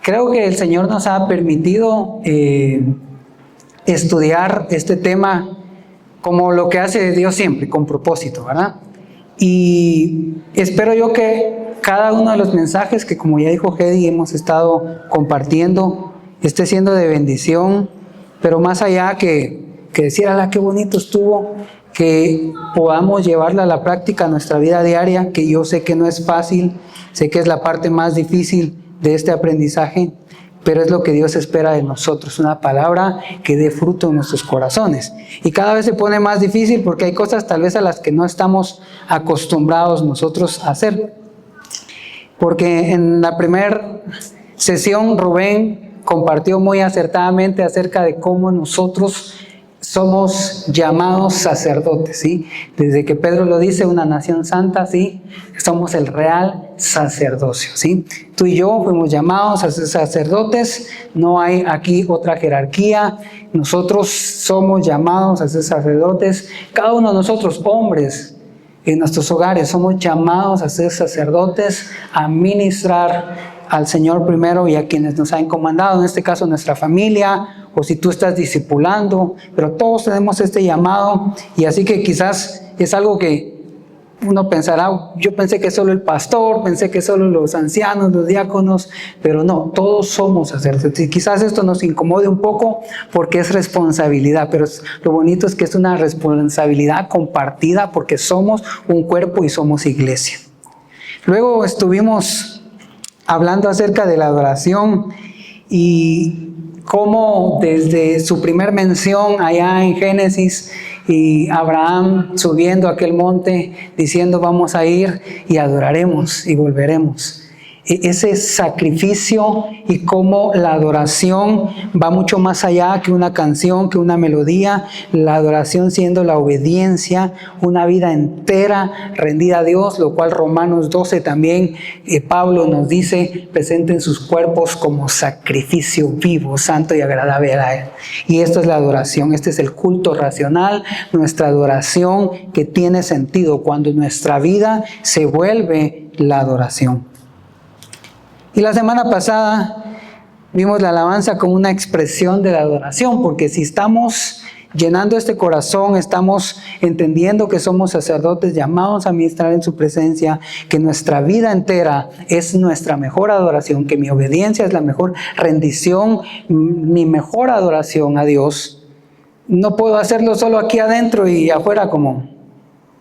Creo que el Señor nos ha permitido estudiar este tema como lo que hace Dios siempre, con propósito, ¿verdad? Y espero yo que cada uno de los mensajes que, como ya dijo Hedy, hemos estado compartiendo, esté siendo de bendición, pero más allá que decir, ¡ala, qué bonito estuvo!, que podamos llevarla a la práctica a nuestra vida diaria, que yo sé que no es fácil, sé que es la parte más difícil de este aprendizaje, pero es lo que Dios espera de nosotros, una palabra que dé fruto en nuestros corazones. Y cada vez se pone más difícil porque hay cosas tal vez a las que no estamos acostumbrados nosotros a hacer. Porque en la primera sesión Rubén compartió muy acertadamente acerca de cómo nosotros somos llamados sacerdotes, ¿sí? Desde que Pedro lo dice, una nación santa, ¿sí? Somos el real sacerdocio, ¿sí? Tú y yo fuimos llamados a ser sacerdotes, no hay aquí otra jerarquía, nosotros somos llamados a ser sacerdotes, cada uno de nosotros, hombres, en nuestros hogares, somos llamados a ser sacerdotes, a ministrar al Señor primero y a quienes nos han encomendado, en este caso nuestra familia, o si tú estás discipulando, pero todos tenemos este llamado, y así que quizás es algo que uno pensará, yo pensé que solo el pastor, pensé que solo los ancianos, los diáconos, pero no, todos somos sacerdotes. Y quizás esto nos incomode un poco porque es responsabilidad, pero lo bonito es que es una responsabilidad compartida porque somos un cuerpo y somos iglesia. Luego estuvimos hablando acerca de la adoración y cómo desde su primer mención allá en Génesis, y Abraham subiendo a aquel monte diciendo vamos a ir y adoraremos y volveremos. Ese sacrificio y cómo la adoración va mucho más allá que una canción, que una melodía. La adoración siendo la obediencia, una vida entera rendida a Dios, lo cual Romanos 12 también Pablo nos dice, presenten sus cuerpos como sacrificio vivo, santo y agradable a Él. Y esto es la adoración, este es el culto racional, nuestra adoración que tiene sentido cuando nuestra vida se vuelve la adoración. Y la semana pasada vimos la alabanza como una expresión de la adoración, porque si estamos llenando este corazón, estamos entendiendo que somos sacerdotes llamados a ministrar en su presencia, que nuestra vida entera es nuestra mejor adoración, que mi obediencia es la mejor rendición, mi mejor adoración a Dios. No puedo hacerlo solo aquí adentro y afuera como,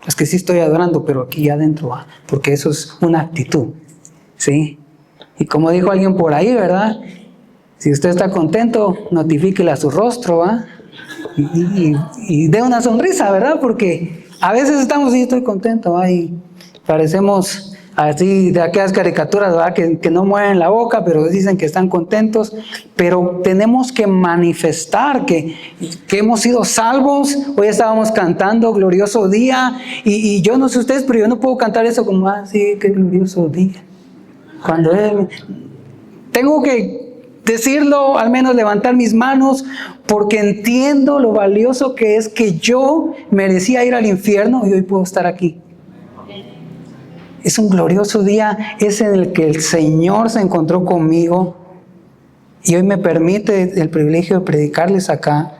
es que sí estoy adorando, pero aquí adentro, porque eso es una actitud, ¿sí? Y como dijo alguien por ahí, ¿verdad? Si usted está contento, notifíquele a su rostro, ¿va? Y dé una sonrisa, ¿verdad? Porque a veces estamos, sí, estoy contento, ¿va? Y parecemos así de aquellas caricaturas, ¿verdad? Que no mueven la boca, pero dicen que están contentos. Pero tenemos que manifestar que hemos sido salvos. Hoy estábamos cantando Glorioso Día. Y yo no sé ustedes, pero yo no puedo cantar eso como, sí, qué glorioso día. Cuando tengo que decirlo, al menos levantar mis manos, porque entiendo lo valioso que es que yo merecía ir al infierno y hoy puedo estar aquí. Es un glorioso día, es en el que el Señor se encontró conmigo y hoy me permite el privilegio de predicarles acá.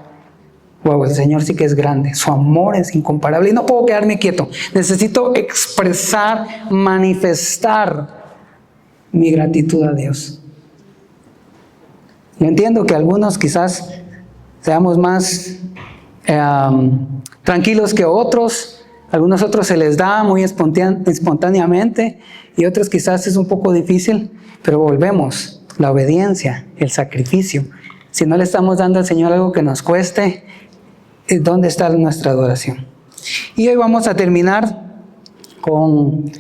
Wow, el Señor sí que es grande, su amor es incomparable y no puedo quedarme quieto. Necesito expresar, manifestar mi gratitud a Dios. Yo entiendo que algunos quizás seamos más tranquilos que otros, algunos otros se les da muy espontáneamente y otros quizás es un poco difícil, pero volvemos, la obediencia, el sacrificio. Si no le estamos dando al Señor algo que nos cueste, ¿dónde está nuestra adoración? Y hoy vamos a terminar con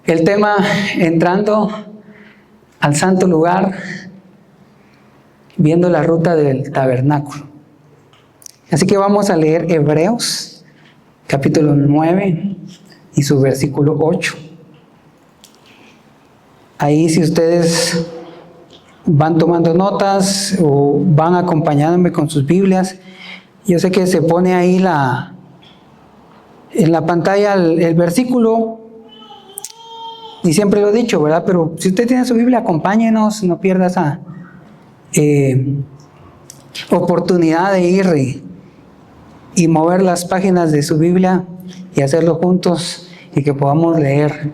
el tema entrando al santo lugar, viendo la ruta del tabernáculo. Así que vamos a leer Hebreos, capítulo 9 y su versículo 8. Ahí si ustedes van tomando notas o van acompañándome con sus Biblias, yo sé que se pone ahí en la pantalla el versículo. Y siempre lo he dicho, ¿verdad? Pero si usted tiene su Biblia, acompáñenos, no pierda oportunidad de ir y mover las páginas de su Biblia y hacerlo juntos y que podamos leer.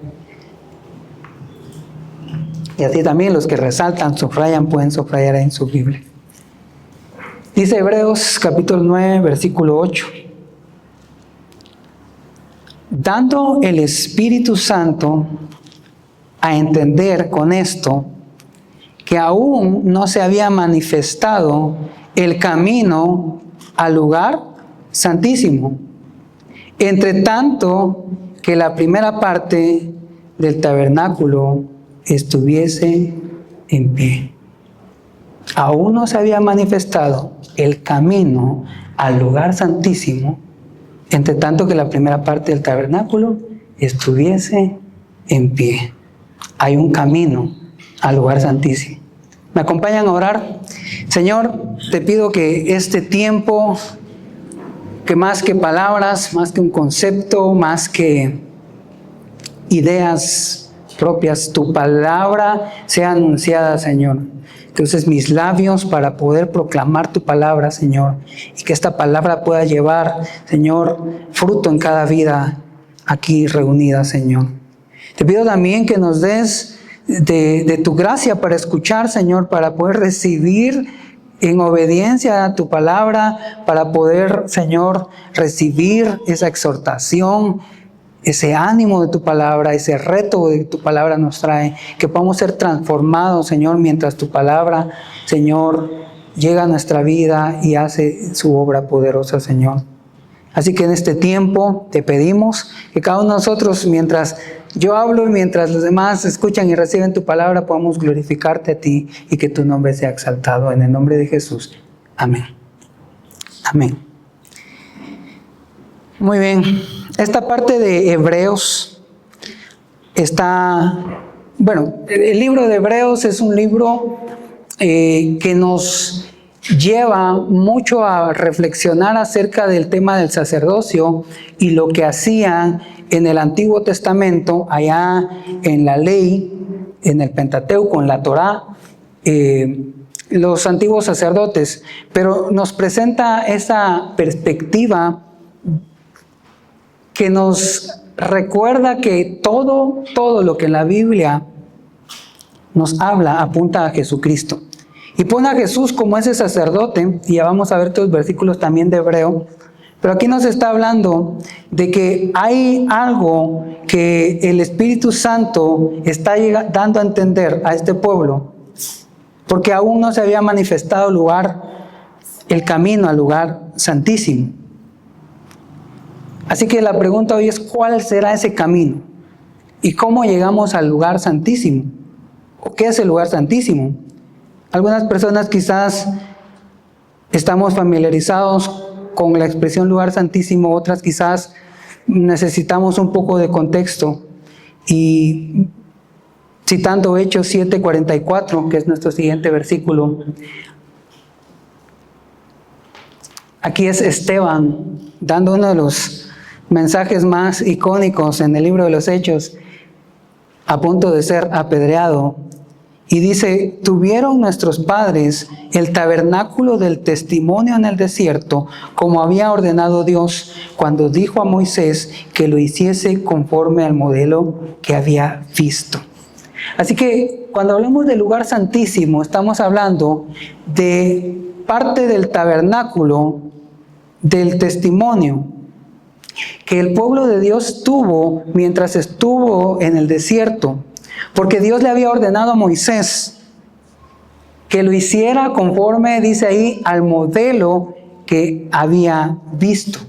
Y así también los que resaltan, subrayan, pueden subrayar en su Biblia. Dice Hebreos capítulo 9, versículo 8. Dando el Espíritu Santo a entender con esto que aún no se había manifestado el camino al lugar santísimo, entre tanto que la primera parte del tabernáculo estuviese en pie. Aún no se había manifestado el camino al lugar santísimo, entre tanto que la primera parte del tabernáculo estuviese en pie. Hay un camino al lugar santísimo. ¿Me acompañan a orar? Señor, te pido que este tiempo, que más que palabras, más que un concepto, más que ideas propias, tu palabra sea anunciada, Señor. Que uses mis labios para poder proclamar tu palabra, Señor. Y que esta palabra pueda llevar, Señor, fruto en cada vida aquí reunida, Señor. Te pido también que nos des de tu gracia para escuchar, Señor, para poder recibir en obediencia a tu palabra, para poder, Señor, recibir esa exhortación, ese ánimo de tu palabra, ese reto de tu palabra nos trae, que podamos ser transformados, Señor, mientras tu palabra, Señor, llega a nuestra vida y hace su obra poderosa, Señor. Así que en este tiempo te pedimos que cada uno de nosotros, mientras yo hablo y mientras los demás escuchan y reciben tu palabra, podamos glorificarte a ti y que tu nombre sea exaltado. En el nombre de Jesús. Amén. Amén. Muy bien. Esta parte de Hebreos está, bueno, el libro de Hebreos es un libro que nos lleva mucho a reflexionar acerca del tema del sacerdocio y lo que hacían en el Antiguo Testamento, allá en la ley, en el Pentateuco, en la Torá, los antiguos sacerdotes, pero nos presenta esa perspectiva que nos recuerda que todo lo que en la Biblia nos habla apunta a Jesucristo. Y pone a Jesús como ese sacerdote, y ya vamos a ver todos los versículos también de Hebreo, pero aquí nos está hablando de que hay algo que el Espíritu Santo está dando a entender a este pueblo, porque aún no se había manifestado el camino al lugar santísimo. Así que la pregunta hoy es, ¿cuál será ese camino? ¿Y cómo llegamos al lugar santísimo? ¿O qué es el lugar santísimo? Algunas personas quizás estamos familiarizados con la expresión lugar santísimo, otras quizás necesitamos un poco de contexto. Y citando Hechos 7:44, que es nuestro siguiente versículo, aquí es Esteban dando uno de los mensajes más icónicos en el libro de los Hechos, a punto de ser apedreado. Y dice, tuvieron nuestros padres el tabernáculo del testimonio en el desierto, como había ordenado Dios, cuando dijo a Moisés que lo hiciese conforme al modelo que había visto. Así que cuando hablamos del lugar santísimo, estamos hablando de parte del tabernáculo del testimonio que el pueblo de Dios tuvo mientras estuvo en el desierto, porque Dios le había ordenado a Moisés que lo hiciera conforme, dice ahí, al modelo que había visto.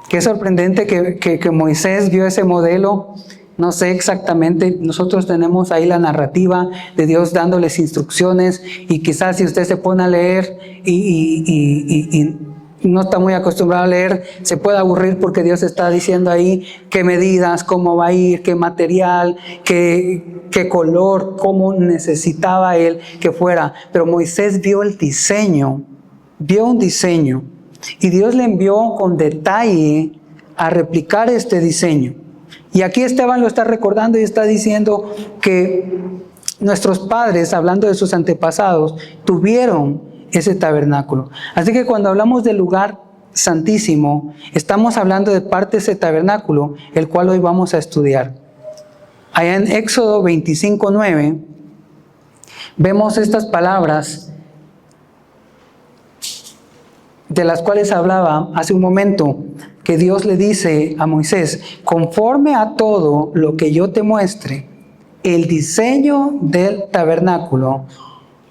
Qué sorprendente que Moisés vio ese modelo. No sé exactamente, nosotros tenemos ahí la narrativa de Dios dándoles instrucciones, y quizás si usted se pone a leer y no está muy acostumbrado a leer, se puede aburrir porque Dios está diciendo ahí qué medidas, cómo va a ir, qué material, qué color, cómo necesitaba él que fuera. Pero Moisés vio el diseño, vio un diseño, y Dios le envió con detalle a replicar este diseño. Y aquí Esteban lo está recordando y está diciendo que nuestros padres, hablando de sus antepasados, tuvieron ese tabernáculo. Así que cuando hablamos del lugar santísimo, estamos hablando de parte de ese tabernáculo, el cual hoy vamos a estudiar. Allá en Éxodo 25:9, vemos estas palabras de las cuales hablaba hace un momento, que Dios le dice a Moisés: conforme a todo lo que yo te muestre, el diseño del tabernáculo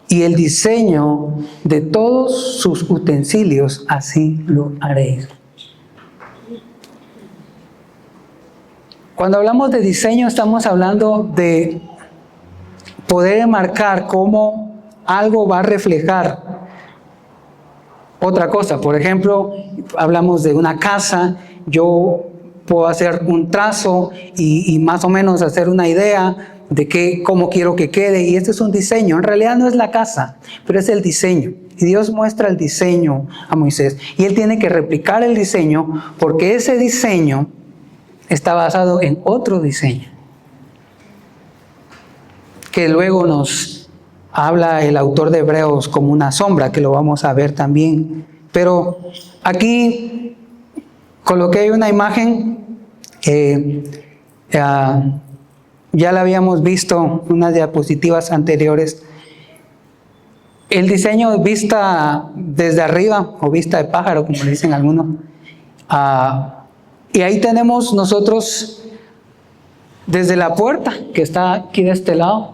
y el diseño de todos sus utensilios, así lo haréis. Cuando hablamos de diseño, estamos hablando de poder marcar cómo algo va a reflejar otra cosa. Por ejemplo, hablamos de una casa, yo puedo hacer un trazo y más o menos hacer una idea de cómo quiero que quede, y este es un diseño. En realidad no es la casa, pero es el diseño. Y Dios muestra el diseño a Moisés, y él tiene que replicar el diseño, porque ese diseño está basado en otro diseño, que luego nos habla el autor de Hebreos como una sombra, que lo vamos a ver también. Pero aquí coloqué una imagen que ya la habíamos visto en unas diapositivas anteriores. El diseño vista desde arriba, o vista de pájaro, como le dicen algunos. Y ahí tenemos nosotros, desde la puerta, que está aquí de este lado,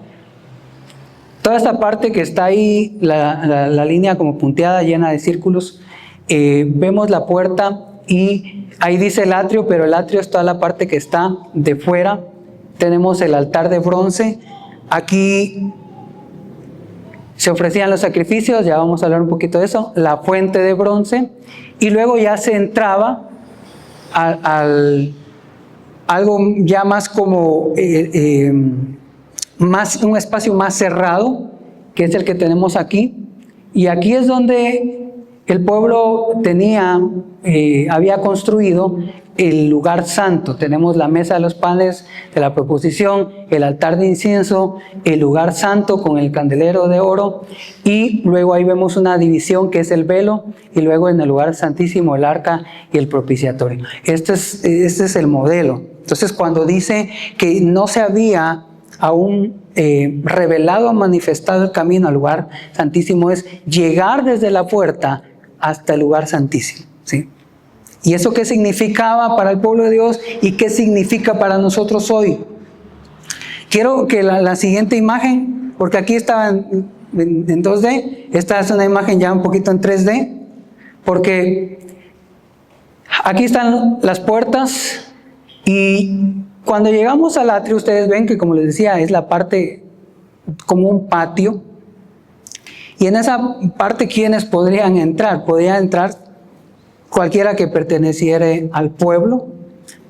toda esta parte que está ahí, la línea como punteada, llena de círculos, vemos la puerta y ahí dice el atrio, pero el atrio es toda la parte que está de fuera. Tenemos el altar de bronce. Aquí se ofrecían los sacrificios, ya vamos a hablar un poquito de eso. La fuente de bronce. Y luego ya se entraba algo ya más como un espacio más cerrado, que es el que tenemos aquí. Y aquí es donde el pueblo había construido el lugar santo. Tenemos la mesa de los panes de la proposición, el altar de incienso, el lugar santo con el candelero de oro, y luego ahí vemos una división que es el velo, y luego en el lugar santísimo el arca y el propiciatorio. Este es el modelo. Entonces, cuando dice que no se había aún revelado o manifestado el camino al lugar santísimo, es llegar desde la puerta hasta el lugar santísimo, ¿sí? ¿Y eso qué significaba para el pueblo de Dios y qué significa para nosotros hoy? Quiero que la siguiente imagen, porque aquí estaba en 2D, esta es una imagen ya un poquito en 3D, porque aquí están las puertas, y cuando llegamos al atrio, ustedes ven que, como les decía, es la parte como un patio, y en esa parte, ¿quiénes podrían entrar? Podría entrar cualquiera que perteneciera al pueblo,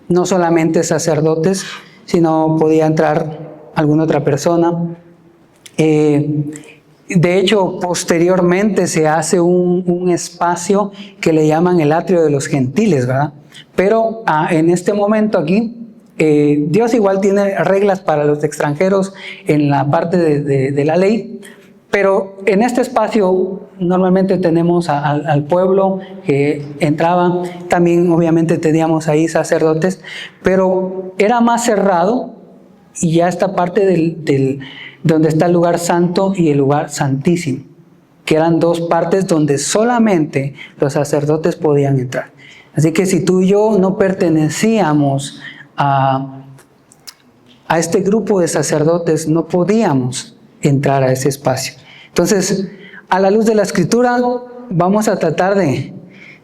no solamente sacerdotes, sino podía entrar alguna otra persona. De hecho, posteriormente se hace un espacio que le llaman el atrio de los gentiles, ¿verdad? Pero en este momento aquí, Dios igual tiene reglas para los extranjeros en la parte de la ley, pero en este espacio normalmente tenemos al pueblo que entraba. También obviamente teníamos ahí sacerdotes, pero era más cerrado, y ya esta parte donde está el lugar santo y el lugar santísimo, que eran dos partes donde solamente los sacerdotes podían entrar. Así que si tú y yo no pertenecíamos a este grupo de sacerdotes, no podíamos entrar a ese espacio. Entonces, a la luz de la Escritura, vamos a tratar de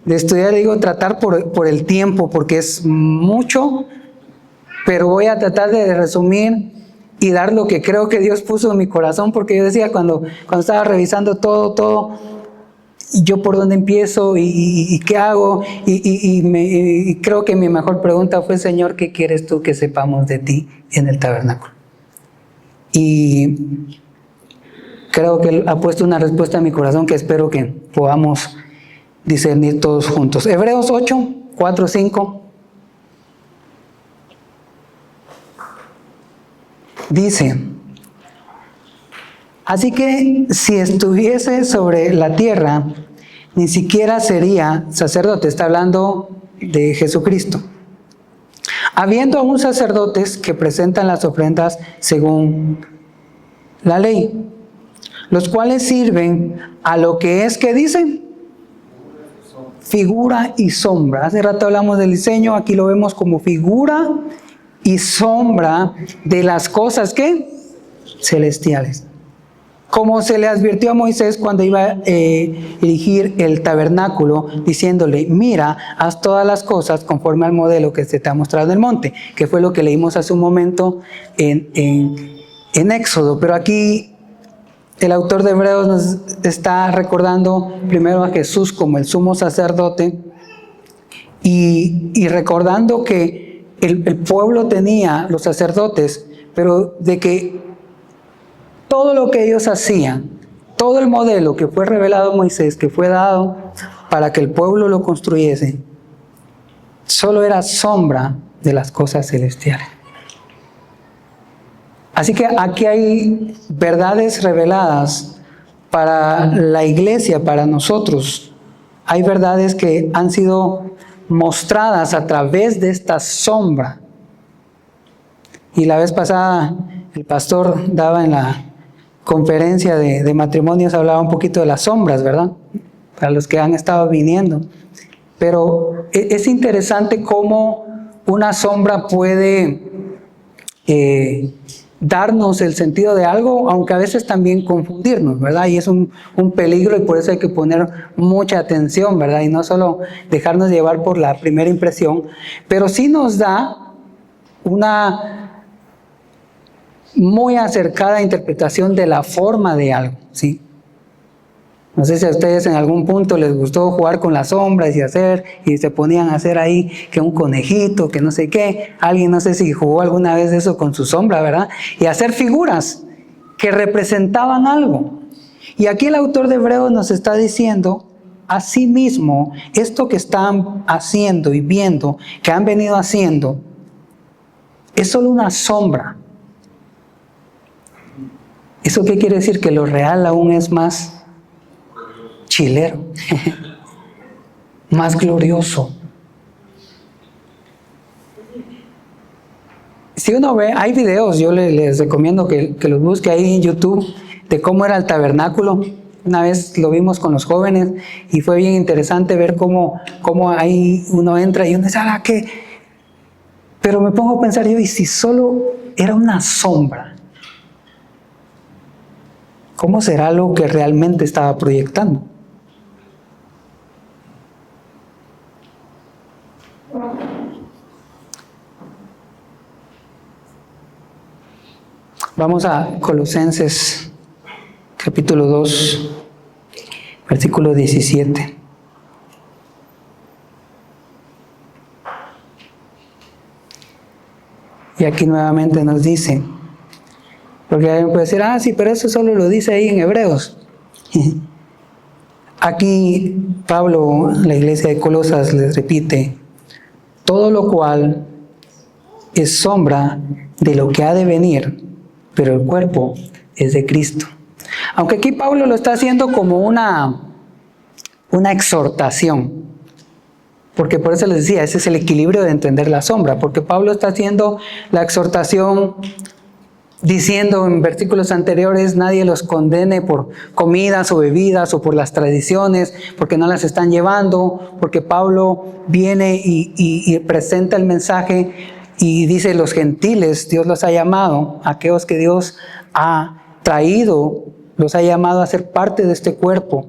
estudiar, tratar por el tiempo, porque es mucho, pero voy a tratar de resumir y dar lo que creo que Dios puso en mi corazón, porque yo decía cuando estaba revisando todo, y yo por dónde empiezo y qué hago, y creo que mi mejor pregunta fue: Señor, ¿qué quieres tú que sepamos de ti en el tabernáculo? Y creo que Él ha puesto una respuesta en mi corazón que espero que podamos discernir todos juntos. Hebreos 8, 4, 5. Dice: Así que si estuviese sobre la tierra, ni siquiera sería sacerdote. Está hablando de Jesucristo. Habiendo aún sacerdotes que presentan las ofrendas según la ley, los cuales sirven a lo que es, ¿qué dicen? Figura y sombra. Hace rato hablamos del diseño, aquí lo vemos como figura y sombra de las cosas, ¿qué? Celestiales. Como se le advirtió a Moisés cuando iba a erigir el tabernáculo, diciéndole, mira, haz todas las cosas conforme al modelo que se te ha mostrado en el monte, que fue lo que leímos hace un momento en Éxodo. Pero aquí el autor de Hebreos nos está recordando primero a Jesús como el sumo sacerdote y recordando que el pueblo tenía los sacerdotes, pero de que todo lo que ellos hacían, todo el modelo que fue revelado a Moisés, que fue dado para que el pueblo lo construyese, solo era sombra de las cosas celestiales. Así que aquí hay verdades reveladas para la iglesia, para nosotros. Hay verdades que han sido mostradas a través de esta sombra. Y la vez pasada el pastor daba en la conferencia de matrimonios, hablaba un poquito de las sombras, ¿verdad? Para los que han estado viniendo. Pero es interesante cómo una sombra puede darnos el sentido de algo, aunque a veces también confundirnos, ¿verdad? Y es un peligro y por eso hay que poner mucha atención, ¿verdad? Y no solo dejarnos llevar por la primera impresión, pero sí nos da una muy acercada interpretación de la forma de algo, ¿sí? No sé si a ustedes en algún punto les gustó jugar con las sombras y se ponían a hacer ahí que un conejito, que no sé qué. Alguien no sé si jugó alguna vez eso con su sombra, ¿verdad? Y hacer figuras que representaban algo. Y aquí el autor de Hebreos nos está diciendo, asimismo, esto que están haciendo y viendo, que han venido haciendo, es solo una sombra. ¿Eso qué quiere decir? Que lo real aún es más chilero, más glorioso. Si uno ve, hay videos, yo les recomiendo que los busque ahí en YouTube, de cómo era el tabernáculo. Una vez lo vimos con los jóvenes y fue bien interesante ver cómo ahí uno entra y uno dice, ¿ah, qué? Pero me pongo a pensar yo, ¿y si solo era una sombra? ¿Cómo será lo que realmente estaba proyectando? Vamos a Colosenses capítulo 2, versículo 17. Y aquí nuevamente nos dice, porque alguien puede decir, sí, pero eso solo lo dice ahí en Hebreos. Aquí Pablo, la iglesia de Colosas, les repite, todo lo cual es sombra de lo que ha de venir, pero el cuerpo es de Cristo. Aunque aquí Pablo lo está haciendo como una exhortación, porque por eso les decía, ese es el equilibrio de entender la sombra, porque Pablo está haciendo la exhortación diciendo en versículos anteriores, nadie los condene por comidas o bebidas o por las tradiciones, porque no las están llevando, porque Pablo viene y presenta el mensaje y dice, los gentiles, Dios los ha llamado, aquellos que Dios ha traído, los ha llamado a ser parte de este cuerpo.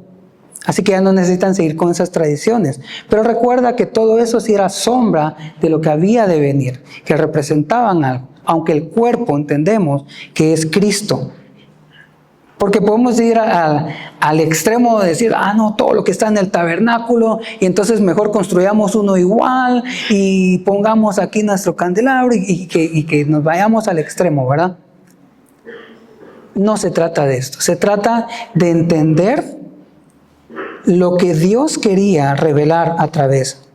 Así que ya no necesitan seguir con esas tradiciones. Pero recuerda que todo eso sí era sombra de lo que había de venir, que representaban algo. Aunque el cuerpo entendemos que es Cristo. Porque podemos ir al extremo de decir, no, todo lo que está en el tabernáculo, y entonces mejor construyamos uno igual, y pongamos aquí nuestro candelabro, y que nos vayamos al extremo, ¿verdad? No se trata de esto, se trata de entender lo que Dios quería revelar a través.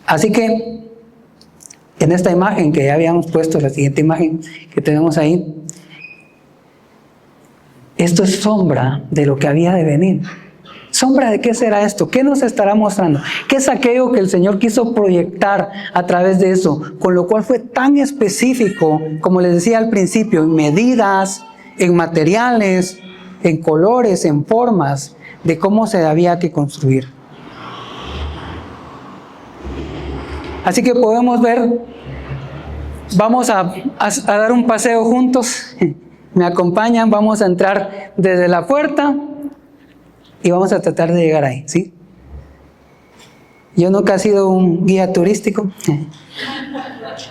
Así que, en esta imagen que ya habíamos puesto, la siguiente imagen que tenemos ahí, esto es sombra de lo que había de venir. ¿Sombra de qué será esto? ¿Qué nos estará mostrando? ¿Qué es aquello que el Señor quiso proyectar a través de eso? Con lo cual fue tan específico, como les decía al principio, en medidas, en materiales, en colores, en formas, de cómo se había que construir. Así que podemos ver, vamos a dar un paseo juntos. Me acompañan, vamos a entrar desde la puerta y vamos a tratar de llegar ahí, ¿sí? Yo nunca he sido un guía turístico,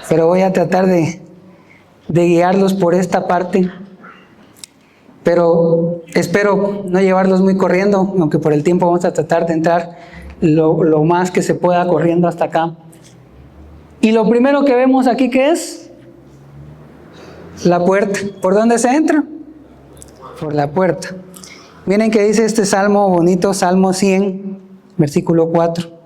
pero voy a tratar de guiarlos por esta parte. Pero espero no llevarlos muy corriendo, aunque por el tiempo vamos a tratar de entrar lo más que se pueda corriendo hasta acá. Y lo primero que vemos aquí, ¿qué es? La puerta. ¿Por dónde se entra? Por la puerta. Miren que dice este salmo bonito, Salmo 100, versículo 4.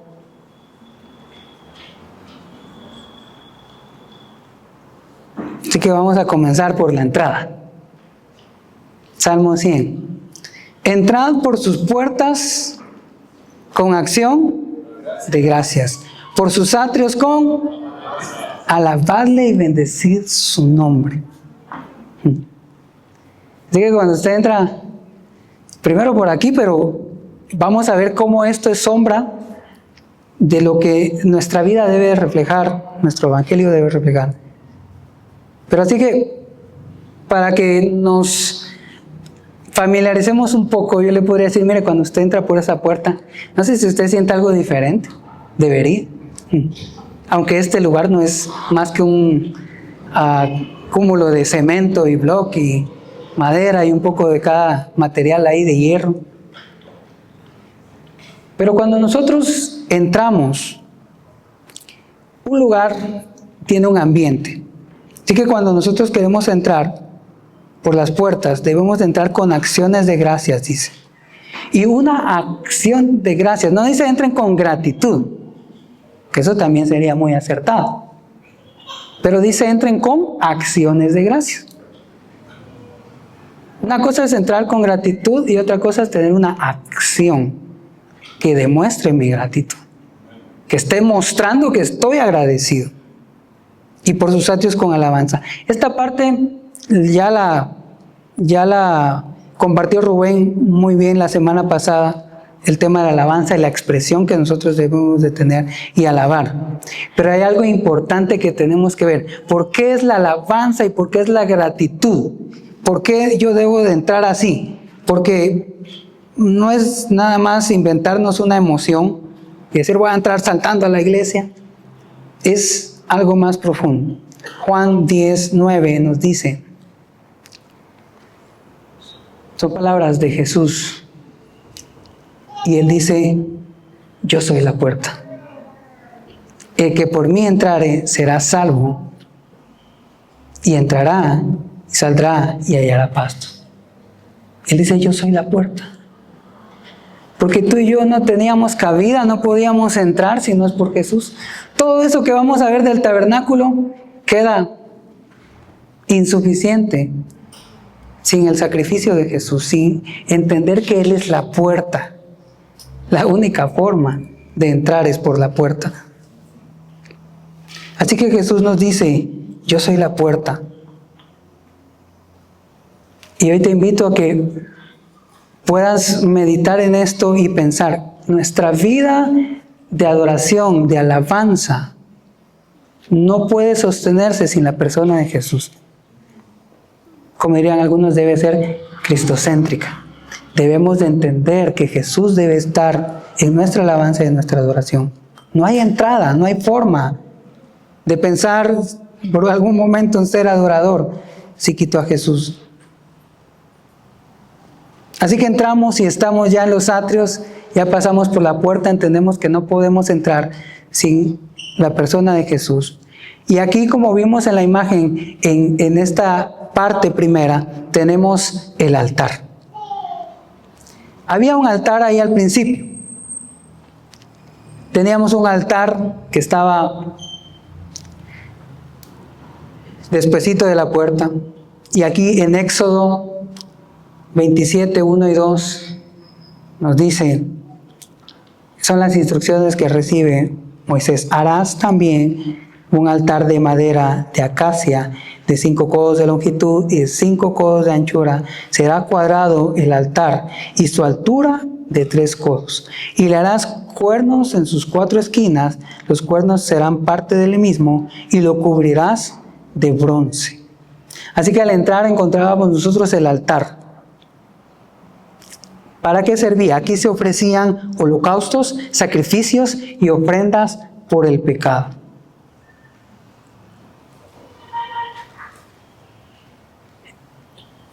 Así que vamos a comenzar por la entrada. Salmo 100. Entrad por sus puertas con acción de gracias. Por sus atrios con alabadle y bendecid su nombre. Así que cuando usted entra, primero por aquí, pero vamos a ver cómo esto es sombra de lo que nuestra vida debe reflejar, nuestro evangelio debe reflejar. Pero así que, para que nos familiaricemos un poco, yo le podría decir, mire, cuando usted entra por esa puerta, no sé si usted siente algo diferente, debería. Aunque este lugar no es más que un cúmulo de cemento y bloque y madera y un poco de cada material ahí de hierro. Pero cuando nosotros entramos, un lugar tiene un ambiente. Así que cuando nosotros queremos entrar por las puertas, debemos de entrar con acciones de gracias, dice. Y una acción de gracias, no dice entren con gratitud, que eso también sería muy acertado. Pero dice entren con acciones de gracias. Una cosa es entrar con gratitud y otra cosa es tener una acción que demuestre mi gratitud, que esté mostrando que estoy agradecido. Y por sus atrios con alabanza. Esta parte ya la compartió Rubén muy bien la semana pasada, el tema de la alabanza y la expresión que nosotros debemos de tener y alabar. Pero hay algo importante que tenemos que ver. ¿Por qué es la alabanza y por qué es la gratitud? ¿Por qué yo debo de entrar así? Porque no es nada más inventarnos una emoción y decir voy a entrar saltando a la iglesia. Es algo más profundo. Juan 10:9 nos dice, son palabras de Jesús, y Él dice, yo soy la puerta. El que por mí entrare será salvo, y entrará, y saldrá, y hallará pasto. Él dice, yo soy la puerta. Porque tú y yo no teníamos cabida, no podíamos entrar si no es por Jesús. Todo eso que vamos a ver del tabernáculo queda insuficiente sin el sacrificio de Jesús, sin entender que Él es la puerta. La única forma de entrar es por la puerta. Así que Jesús nos dice, yo soy la puerta. Y hoy te invito a que puedas meditar en esto y pensar, nuestra vida de adoración, de alabanza, no puede sostenerse sin la persona de Jesús. Como dirían algunos, debe ser cristocéntrica. Debemos de entender que Jesús debe estar en nuestra alabanza y en nuestra adoración. No hay entrada, no hay forma de pensar por algún momento en ser adorador si quito a Jesús. Así que entramos y estamos ya en los atrios, ya pasamos por la puerta, entendemos que no podemos entrar sin la persona de Jesús. Y aquí, como vimos en la imagen, en esta parte primera, tenemos el altar. Había un altar ahí al principio. Teníamos un altar que estaba despuesito de la puerta. Y aquí en Éxodo 27, 1 y 2 nos dice, son las instrucciones que recibe Moisés. Harás también un altar de madera de acacia de 5 codos de longitud y de 5 codos de anchura. Será cuadrado el altar y su altura de 3 codos. Y le harás cuernos en sus 4 esquinas. Los cuernos serán parte del mismo y lo cubrirás de bronce. Así que al entrar encontrábamos nosotros el altar. ¿Para qué servía? Aquí se ofrecían holocaustos, sacrificios y ofrendas por el pecado.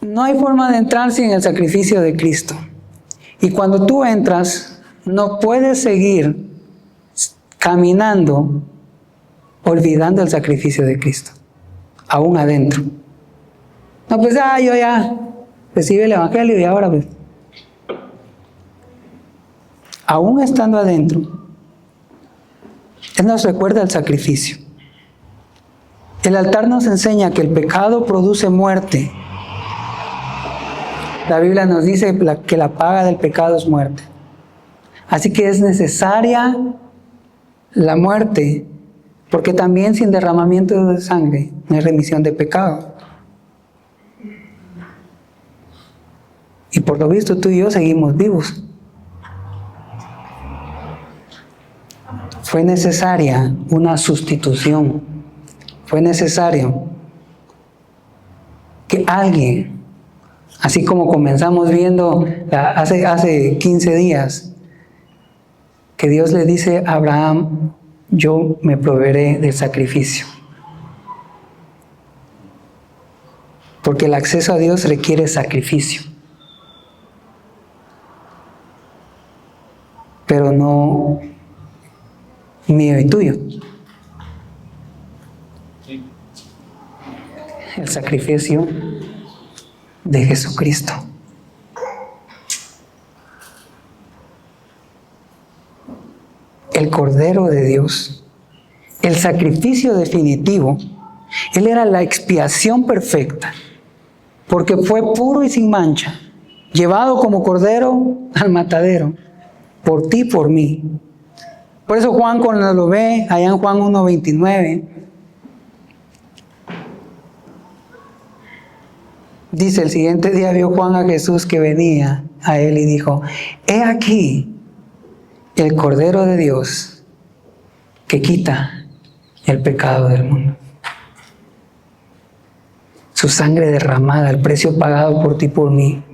No hay forma de entrar sin el sacrificio de Cristo. Y cuando tú entras, no puedes seguir caminando olvidando el sacrificio de Cristo, aún adentro. No, pues yo ya recibí el Evangelio y ahora pues. Aún estando adentro, Él nos recuerda el sacrificio. El altar nos enseña que el pecado produce muerte. La Biblia nos dice que la paga del pecado es muerte. Así que es necesaria la muerte, porque también sin derramamiento de sangre no hay remisión de pecado. Y por lo visto tú y yo seguimos vivos. Fue necesaria una sustitución. Fue necesario que alguien, así como comenzamos viendo hace 15 días, que Dios le dice a Abraham, yo me proveeré del sacrificio. Porque el acceso a Dios requiere sacrificio. Pero no mío y tuyo. El sacrificio de Jesucristo. El Cordero de Dios. El sacrificio definitivo. Él era la expiación perfecta. Porque fue puro y sin mancha. Llevado como cordero al matadero. Por ti y por mí. Por eso Juan cuando lo ve, allá en Juan 1:29, dice, el siguiente día vio Juan a Jesús que venía a él y dijo, he aquí el Cordero de Dios que quita el pecado del mundo. Su sangre derramada, el precio pagado por ti y por mí.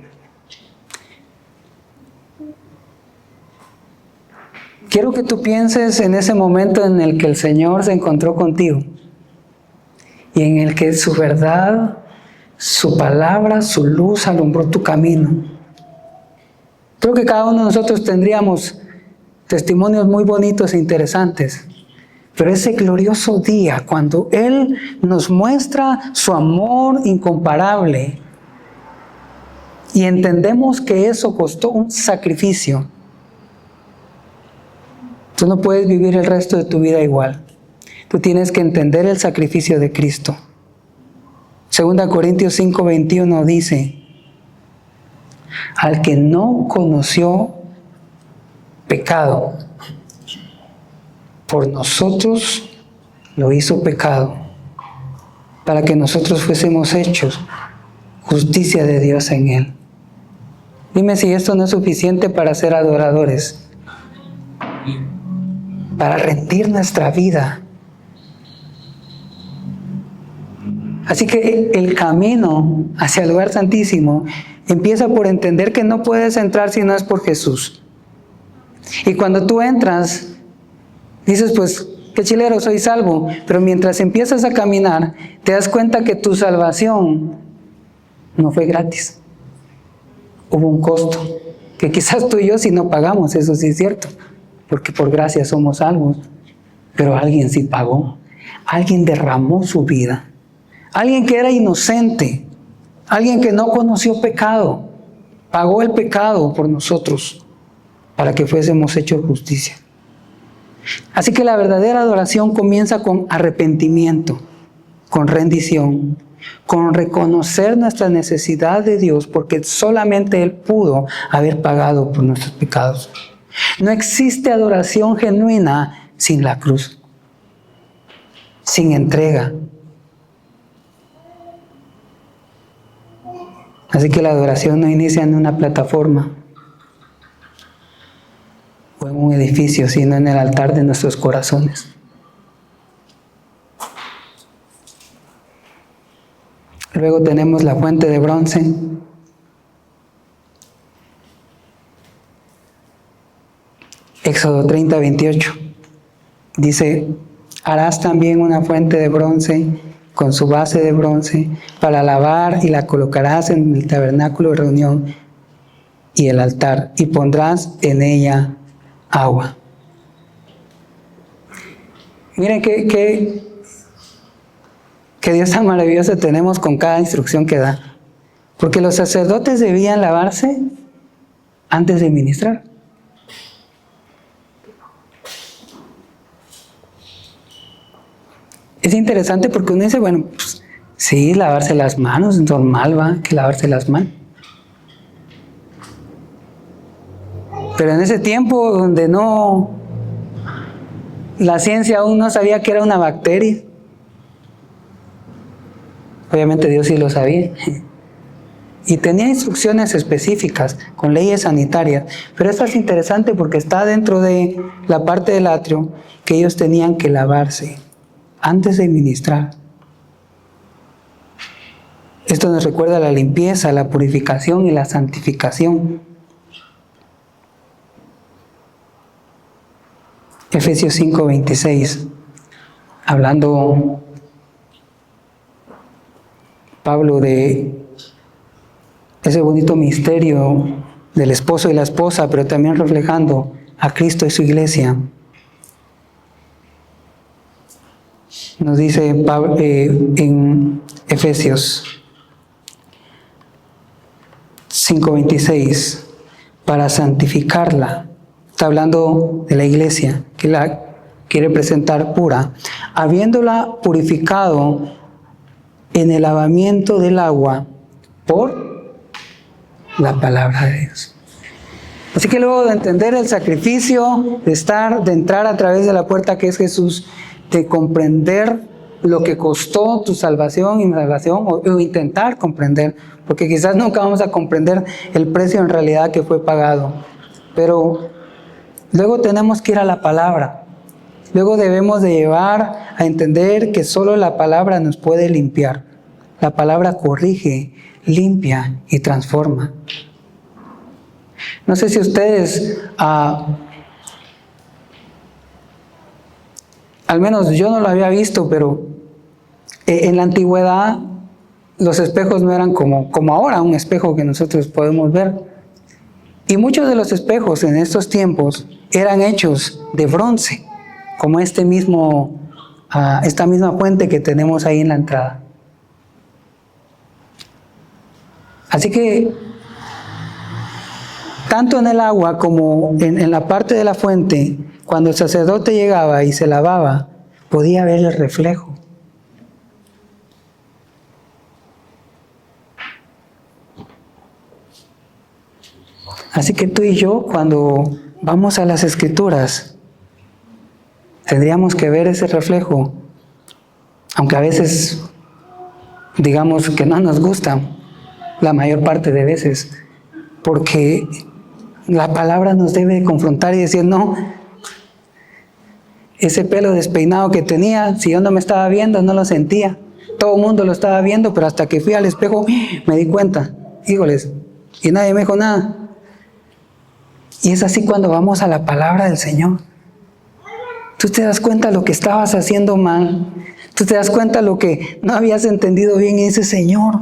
Quiero que tú pienses en ese momento en el que el Señor se encontró contigo y en el que su verdad, su palabra, su luz alumbró tu camino. Creo que cada uno de nosotros tendríamos testimonios muy bonitos e interesantes, pero ese glorioso día cuando Él nos muestra su amor incomparable y entendemos que eso costó un sacrificio, tú no puedes vivir el resto de tu vida igual. Tú tienes que entender el sacrificio de Cristo. 2 Corintios 5:21 dice, al que no conoció pecado, por nosotros lo hizo pecado, para que nosotros fuésemos hechos justicia de Dios en él. Dime si esto no es suficiente para ser adoradores. Para rendir nuestra vida. Así que el camino hacia el lugar santísimo empieza por entender que no puedes entrar si no es por Jesús. Y cuando tú entras, dices, pues, qué chilero, soy salvo. Pero mientras empiezas a caminar, te das cuenta que tu salvación no fue gratis. Hubo un costo, que quizás tú y yo sí no pagamos, eso sí es cierto. Porque por gracia somos salvos, pero alguien sí pagó, alguien derramó su vida, alguien que era inocente, alguien que no conoció pecado, pagó el pecado por nosotros, para que fuésemos hechos justicia. Así que la verdadera adoración comienza con arrepentimiento, con rendición, con reconocer nuestra necesidad de Dios, porque solamente Él pudo haber pagado por nuestros pecados. No existe adoración genuina sin la cruz, sin entrega. Así que la adoración no inicia en una plataforma o en un edificio, sino en el altar de nuestros corazones. Luego tenemos la fuente de bronce. Éxodo 30, 28. Dice, harás también una fuente de bronce con su base de bronce para lavar y la colocarás en el tabernáculo de reunión y el altar y pondrás en ella agua. Miren qué Dios tan maravilloso tenemos con cada instrucción que da. Porque los sacerdotes debían lavarse antes de ministrar. Es interesante porque uno dice, bueno, pues, sí, lavarse las manos, es normal, ¿va? Que lavarse las manos. Pero en ese tiempo donde la ciencia aún no sabía que era una bacteria, obviamente Dios sí lo sabía. Y tenía instrucciones específicas, con leyes sanitarias. Pero esto es interesante porque está dentro de la parte del atrio que ellos tenían que lavarse antes de ministrar. Esto nos recuerda la limpieza, la purificación y la santificación. Efesios 5, 26, hablando Pablo de ese bonito misterio del esposo y la esposa, pero también reflejando a Cristo y su iglesia. Nos dice Pablo, en Efesios 5:26, para santificarla. Está hablando de la iglesia, que la quiere presentar pura, habiéndola purificado en el lavamiento del agua por la palabra de Dios. Así que luego de entender el sacrificio, de entrar a través de la puerta que es Jesús, de comprender lo que costó tu salvación y mi salvación, o intentar comprender, porque quizás nunca vamos a comprender el precio en realidad que fue pagado, pero luego tenemos que ir a la palabra. Luego debemos de llevar a entender que solo la palabra nos puede limpiar. La palabra corrige, limpia y transforma. No sé si ustedes, al menos yo no lo había visto, pero en la antigüedad los espejos no eran como ahora, un espejo que nosotros podemos ver. Y muchos de los espejos en estos tiempos eran hechos de bronce, como esta misma fuente que tenemos ahí en la entrada. Así que, tanto en el agua como en la parte de la fuente, cuando el sacerdote llegaba y se lavaba, podía ver el reflejo. Así que tú y yo, cuando vamos a las Escrituras, tendríamos que ver ese reflejo, aunque a veces digamos que no nos gusta, la mayor parte de veces, porque la palabra nos debe confrontar y decir, no, ese pelo despeinado que tenía, si yo no me estaba viendo, no lo sentía. Todo el mundo lo estaba viendo, pero hasta que fui al espejo me di cuenta, híjoles, y nadie me dijo nada. Y es así cuando vamos a la palabra del Señor. Tú te das cuenta lo que estabas haciendo mal. Tú te das cuenta lo que no habías entendido bien y dices, Señor,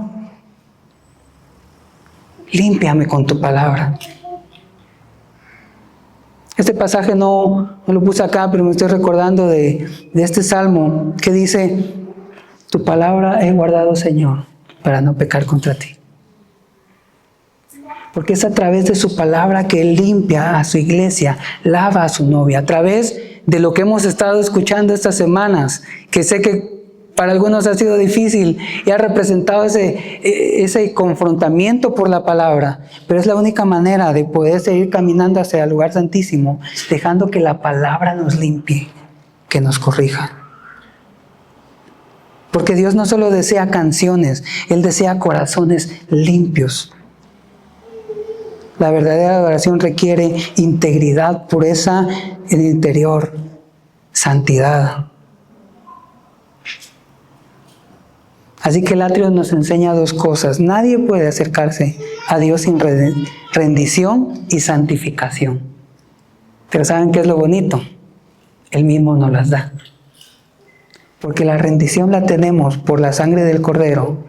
límpiame con tu palabra. Este pasaje no lo puse acá, pero me estoy recordando de este salmo que dice, tu palabra he guardado, Señor, para no pecar contra ti. Porque es a través de su palabra que Él limpia a su iglesia, lava a su novia, a través de lo que hemos estado escuchando estas semanas, que sé que Para algunos ha sido difícil y ha representado ese confrontamiento por la palabra, pero es la única manera de poder seguir caminando hacia el lugar santísimo, dejando que la palabra nos limpie, que nos corrija. Porque Dios no solo desea canciones, Él desea corazones limpios. La verdadera adoración requiere integridad, pureza en el interior, santidad. Así que el atrio nos enseña dos cosas. Nadie puede acercarse a Dios sin rendición y santificación. Pero ¿saben qué es lo bonito? Él mismo nos las da. Porque la rendición la tenemos por la sangre del Cordero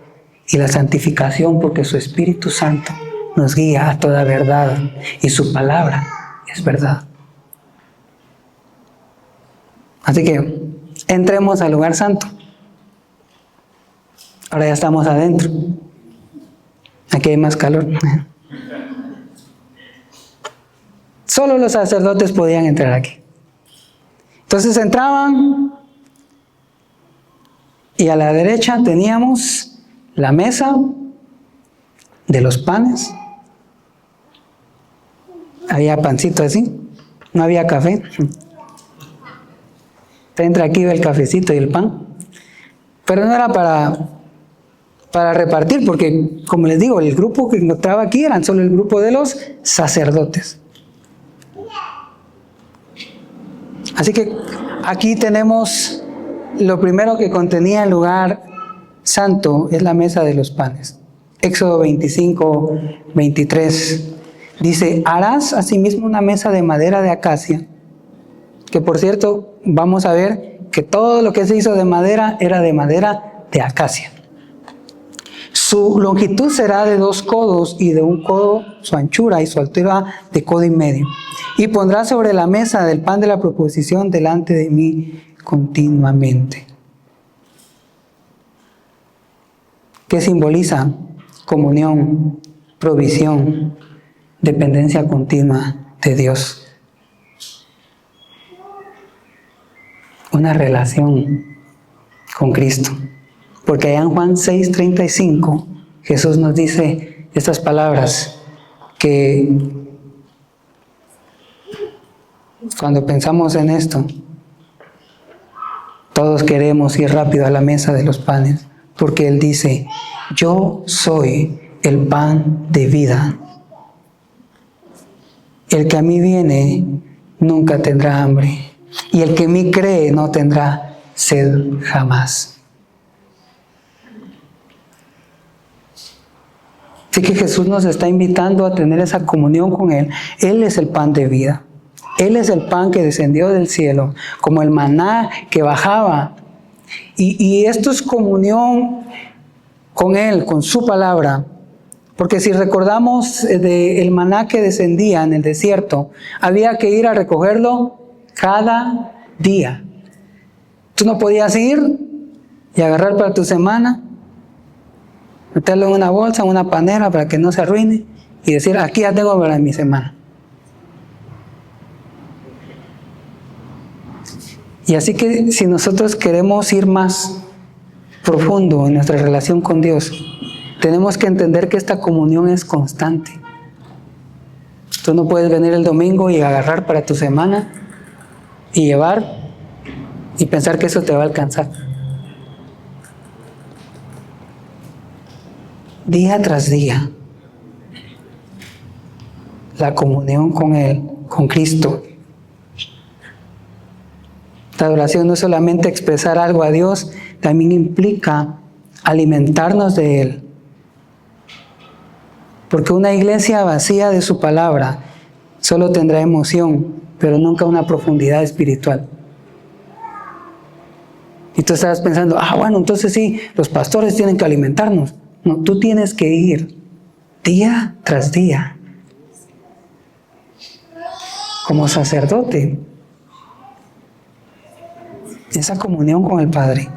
y la santificación porque su Espíritu Santo nos guía a toda verdad y su palabra es verdad. Así que entremos al lugar santo. Ahora ya estamos adentro. Aquí hay más calor. Solo los sacerdotes podían entrar aquí. Entonces entraban y a la derecha teníamos la mesa de los panes. Había pancito así, no había café. Te entra aquí el cafecito y el pan. Pero no era para repartir, porque como les digo, el grupo que encontraba aquí eran solo el grupo de los sacerdotes. Así que aquí tenemos lo primero que contenía el lugar santo, es la mesa de los panes. Éxodo 25, 23 dice: harás asimismo una mesa de madera de acacia, que por cierto vamos a ver que todo lo que se hizo de madera era de madera de acacia. Su longitud será de 2 codos y de 1 codo su anchura y su altura de codo y medio. Y pondrá sobre la mesa del pan de la proposición delante de mí continuamente. ¿Qué simboliza? Comunión, provisión, dependencia continua de Dios. Una relación con Cristo. Porque allá en Juan 6:35 Jesús nos dice estas palabras que cuando pensamos en esto, todos queremos ir rápido a la mesa de los panes, porque Él dice: yo soy el pan de vida. El que a mí viene nunca tendrá hambre, y el que en mí cree no tendrá sed jamás. Así que Jesús nos está invitando a tener esa comunión con Él. Él es el pan de vida. Él es el pan que descendió del cielo, como el maná que bajaba. Y esto es comunión con Él, con su palabra. Porque si recordamos del maná que descendía en el desierto, había que ir a recogerlo cada día. Tú no podías ir y agarrar para tu semana, meterlo en una bolsa, en una panera para que no se arruine y decir: aquí ya tengo para mi semana. Y así que si nosotros queremos ir más profundo en nuestra relación con Dios, tenemos que entender que esta comunión es constante. Tú no puedes venir el domingo y agarrar para tu semana y llevar y pensar que eso te va a alcanzar. Día tras día, la comunión con Él, con Cristo. La adoración no es solamente expresar algo a Dios, también implica alimentarnos de Él. Porque una iglesia vacía de su palabra solo tendrá emoción, pero nunca una profundidad espiritual. Y tú estarás pensando: bueno, entonces sí, los pastores tienen que alimentarnos. No, tú tienes que ir día tras día como sacerdote. Esa comunión con el Padre.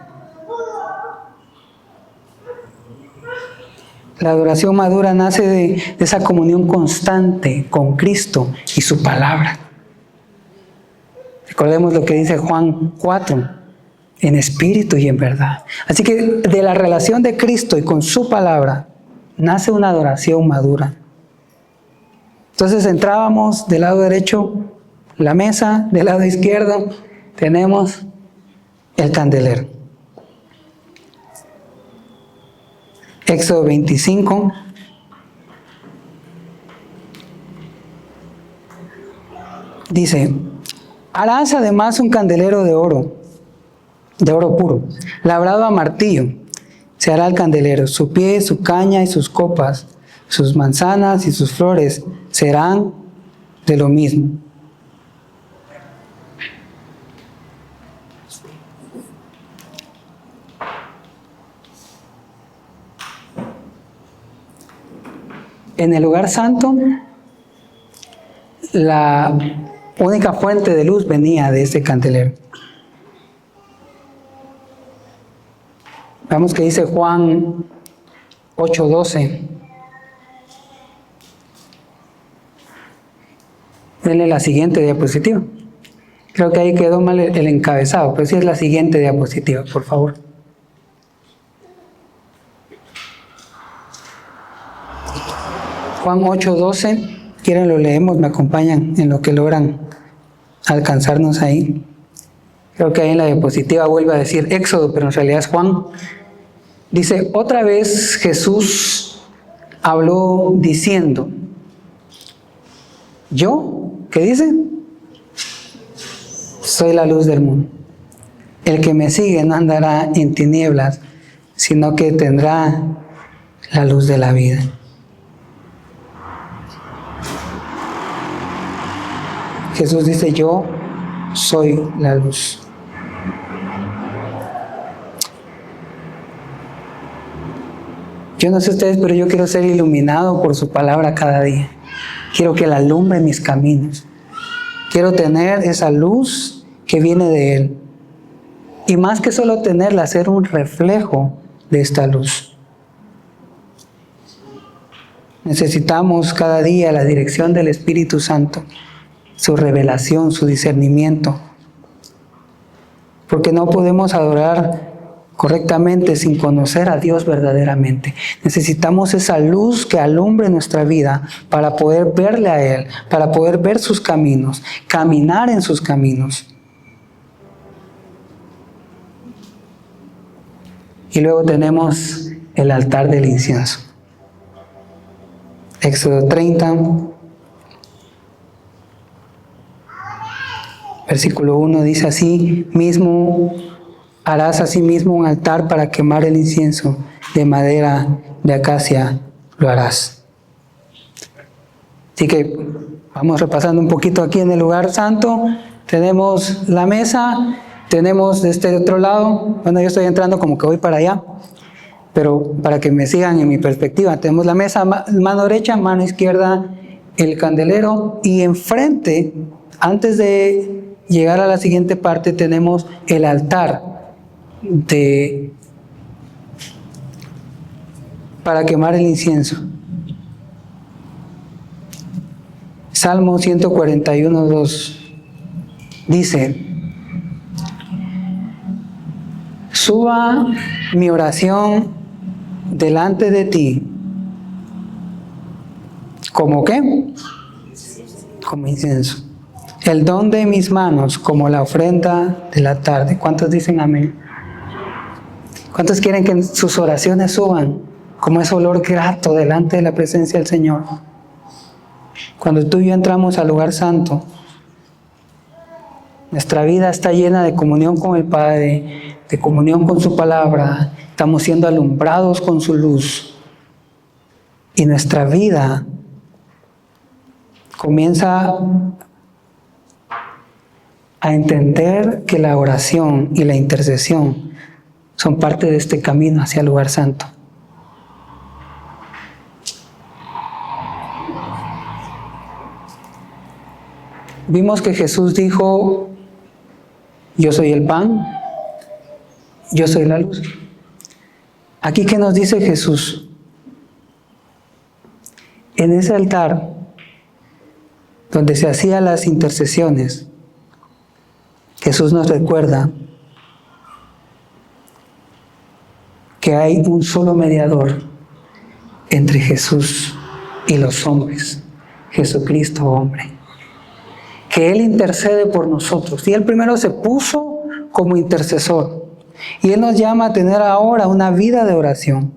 La adoración madura nace de esa comunión constante con Cristo y su palabra. Recordemos lo que dice Juan 4. en espíritu y en verdad. Así que de la relación de Cristo y con su palabra nace una adoración madura. Entonces entrábamos del lado derecho la mesa, del lado izquierdo tenemos el candelero. Éxodo 25. Dice, harás además un candelero de oro puro, labrado a martillo. Se hará el candelero, su pie, su caña y sus copas, sus manzanas y sus flores serán de lo mismo. En el lugar santo, la única fuente de luz venía de este candelero. Vamos que dice Juan 8:12. Denle la siguiente diapositiva. Creo que ahí quedó mal el encabezado, pero sí es la siguiente diapositiva, por favor. Juan 8:12, quieren lo leemos, me acompañan en lo que logran alcanzarnos ahí. Creo que ahí en la diapositiva vuelve a decir Éxodo, pero en realidad es Juan. Dice, otra vez Jesús habló diciendo, yo, ¿qué dice? Soy la luz del mundo. El que me sigue no andará en tinieblas, sino que tendrá la luz de la vida. Jesús dice, yo soy la luz. Yo no sé ustedes, pero yo quiero ser iluminado por su palabra cada día. Quiero que la alumbre mis caminos. Quiero tener esa luz que viene de Él. Y más que solo tenerla, ser un reflejo de esta luz. Necesitamos cada día la dirección del Espíritu Santo, su revelación, su discernimiento. Porque no podemos adorar correctamente sin conocer a Dios verdaderamente. Necesitamos esa luz que alumbre nuestra vida para poder verle a Él, para poder ver sus caminos, caminar en sus caminos. Y luego tenemos el altar del incienso. Éxodo 30, versículo 1 dice así mismo. Harás asimismo un altar para quemar el incienso de madera de acacia, lo harás. Así que vamos repasando un poquito aquí en el lugar santo. Tenemos la mesa, tenemos de este otro lado, bueno, yo estoy entrando como que voy para allá, pero para que me sigan en mi perspectiva, tenemos la mesa, mano derecha, mano izquierda, el candelero, y enfrente, antes de llegar a la siguiente parte, tenemos el altar para quemar el incienso. Salmo 141:2 dice, suba mi oración delante de ti. ¿Cómo qué? Como incienso. El don de mis manos como la ofrenda de la tarde. ¿Cuántos dicen amén? ¿Cuántos quieren que sus oraciones suban como ese olor grato delante de la presencia del Señor? Cuando tú y yo entramos al lugar santo, nuestra vida está llena de comunión con el Padre, de comunión con su palabra, estamos siendo alumbrados con su luz. Y nuestra vida comienza a entender que la oración y la intercesión son parte de este camino hacia el lugar santo. Vimos que Jesús dijo, yo soy el pan, yo soy la luz. Aquí, ¿qué nos dice Jesús? En ese altar donde se hacían las intercesiones, Jesús nos recuerda que hay un solo mediador entre Jesús y los hombres, Jesucristo hombre, que Él intercede por nosotros. Y Él primero se puso como intercesor. Y Él nos llama a tener ahora una vida de oración.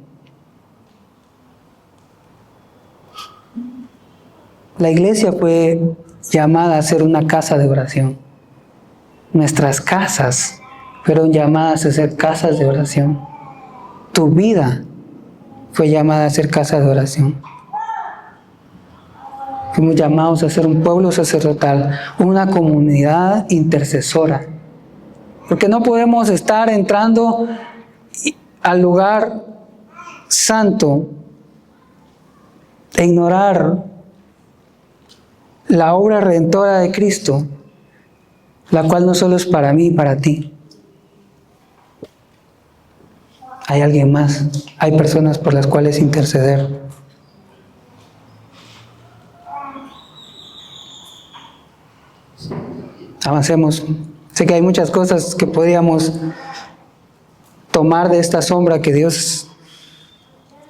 La iglesia fue llamada a ser una casa de oración. Nuestras casas fueron llamadas a ser casas de oración. Tu vida fue llamada a ser casa de oración. Fuimos llamados a ser un pueblo sacerdotal, una comunidad intercesora. Porque no podemos estar entrando al lugar santo e ignorar la obra redentora de Cristo, la cual no solo es para mí y para ti. Hay alguien más, hay personas por las cuales interceder. Avancemos. Sé que hay muchas cosas que podríamos tomar de esta sombra que Dios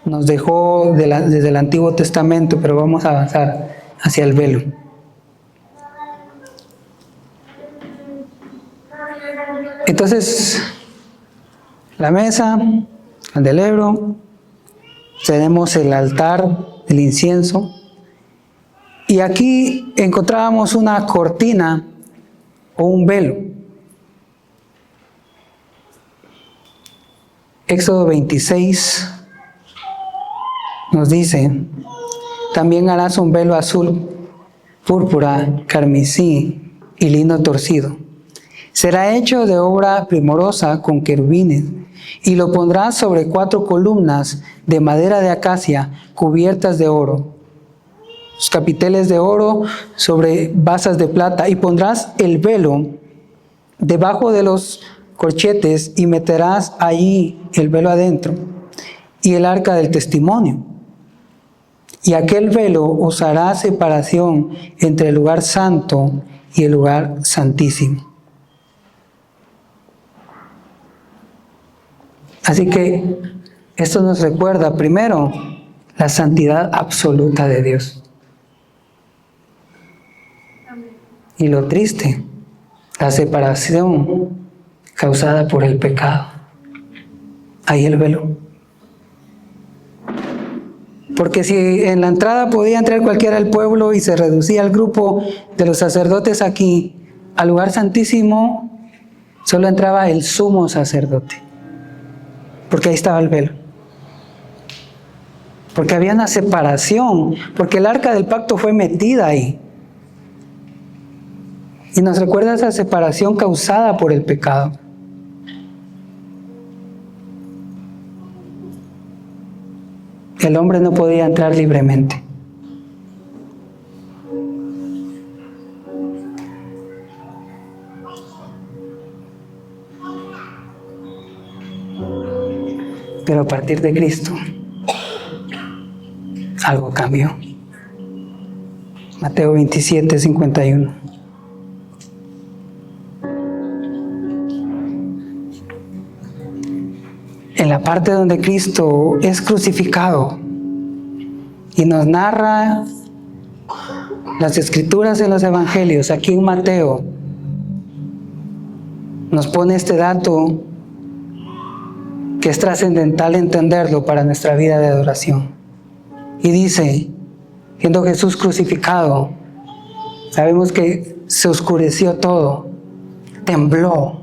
nos dejó desde el Antiguo Testamento, pero vamos a avanzar hacia el velo. Entonces, la mesa, el candelero, tenemos el altar, el incienso, y aquí encontrábamos una cortina o un velo. Éxodo 26 nos dice: también harás un velo azul, púrpura, carmesí y lino torcido. Será hecho de obra primorosa con querubines, y lo pondrás sobre 4 columnas de madera de acacia cubiertas de oro, los capiteles de oro sobre basas de plata, y pondrás el velo debajo de los corchetes y meterás allí el velo adentro y el arca del testimonio. Y aquel velo os hará separación entre el lugar santo y el lugar santísimo. Así que esto nos recuerda primero la santidad absoluta de Dios. Y lo triste, la separación causada por el pecado. Ahí el velo. Porque si en la entrada podía entrar cualquiera del pueblo y se reducía el grupo de los sacerdotes aquí, al lugar santísimo solo entraba el sumo sacerdote. Porque ahí estaba el velo. Porque había una separación, porque el arca del pacto fue metida ahí. Y nos recuerda esa separación causada por el pecado. El hombre no podía entrar libremente. Pero a partir de Cristo, algo cambió. Mateo 27, 51. En la parte donde Cristo es crucificado y nos narra las escrituras en los evangelios, aquí en Mateo, nos pone este dato que es trascendental entenderlo para nuestra vida de adoración. Y dice, siendo Jesús crucificado, sabemos que se oscureció todo, tembló.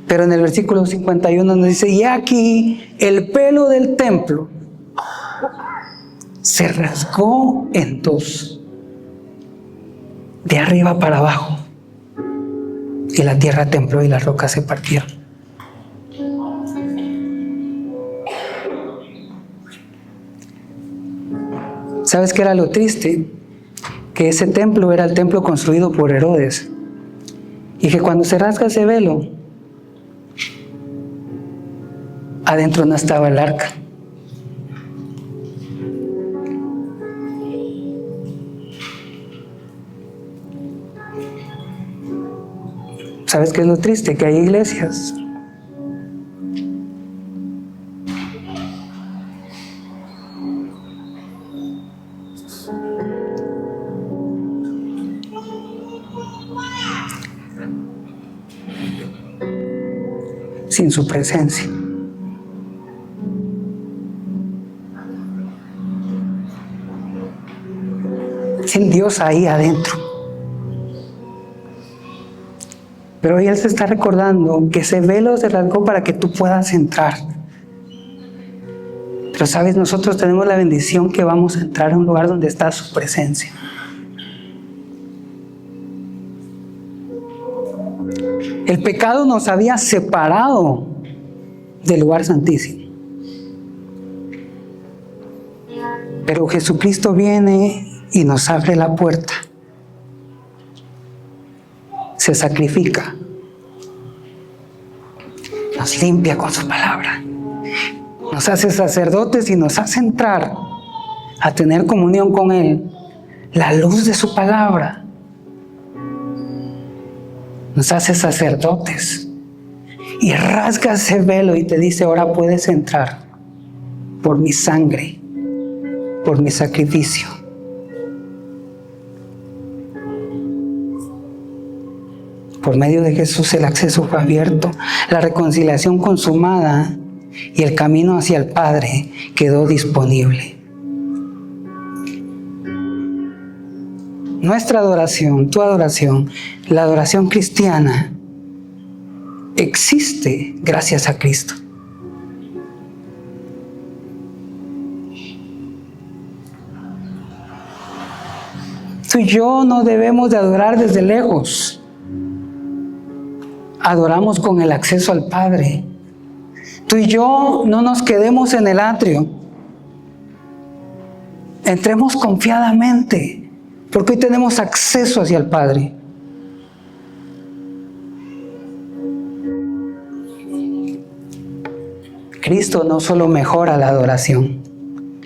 Pero en el versículo 51 nos dice, y aquí el velo del templo se rasgó en 2, de arriba para abajo, y la tierra tembló y las rocas se partieron. ¿Sabes qué era lo triste? Que ese templo era el templo construido por Herodes, y que cuando se rasga ese velo, adentro no estaba el arca. ¿Sabes qué es lo triste? Que hay iglesias sin su presencia. Sin Dios ahí adentro. Pero hoy Él se está recordando que ese velo se rasgó para que tú puedas entrar. Pero sabes, nosotros tenemos la bendición que vamos a entrar a un lugar donde está su presencia. El pecado nos había separado del lugar santísimo. Pero Jesucristo viene y nos abre la puerta. Se sacrifica. Nos limpia con su palabra. Nos hace sacerdotes y nos hace entrar a tener comunión con Él. La luz de su palabra nos hace sacerdotes. Y rasga ese velo y te dice, ahora puedes entrar por mi sangre, por mi sacrificio. Por medio de Jesús el acceso fue abierto, la reconciliación consumada y el camino hacia el Padre quedó disponible. Nuestra adoración, tu adoración, la adoración cristiana, existe gracias a Cristo. Tú y yo no debemos de adorar desde lejos. Adoramos con el acceso al Padre. Tú y yo no nos quedemos en el atrio. Entremos confiadamente, porque hoy tenemos acceso hacia el Padre. Cristo no solo mejora la adoración,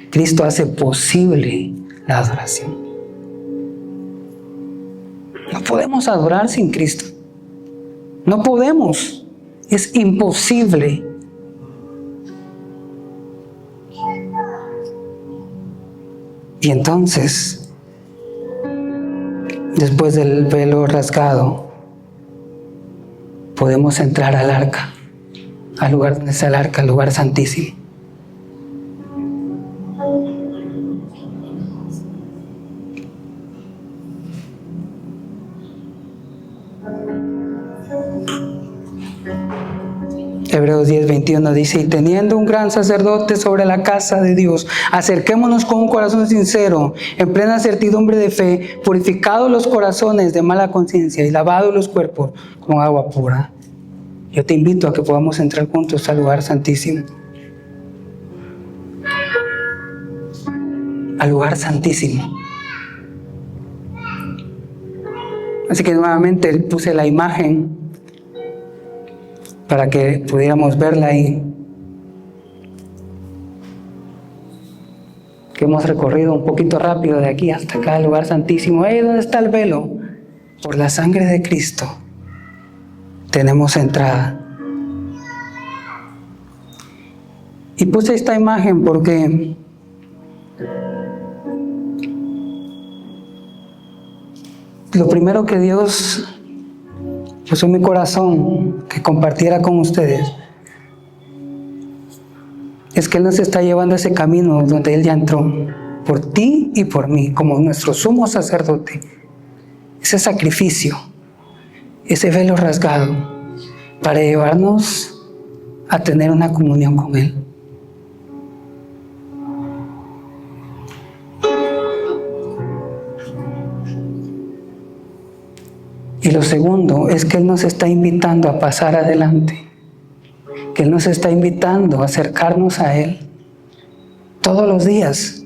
Cristo hace posible la adoración. No podemos adorar sin Cristo. No podemos. Es imposible. Y entonces, después del velo rasgado, podemos entrar al arca, al lugar donde está el arca, al lugar santísimo. Hebreos 10:21 dice, y teniendo un gran sacerdote sobre la casa de Dios, acerquémonos con un corazón sincero, en plena certidumbre de fe, purificados los corazones de mala conciencia y lavados los cuerpos con agua pura. Yo te invito a que podamos entrar juntos al lugar santísimo. Al lugar santísimo. Así que nuevamente puse la imagen para que pudiéramos verla ahí. Que hemos recorrido un poquito rápido de aquí hasta acá, el lugar santísimo. ¿Dónde está el velo? Por la sangre de Cristo tenemos entrada. Y puse esta imagen porque lo primero que Dios puso en mi corazón que compartiera con ustedes es que Él nos está llevando a ese camino donde Él ya entró por ti y por mí como nuestro sumo sacerdote. Ese sacrificio, ese velo rasgado para llevarnos a tener una comunión con Él. Y lo segundo es que Él nos está invitando a pasar adelante, que Él nos está invitando a acercarnos a Él todos los días.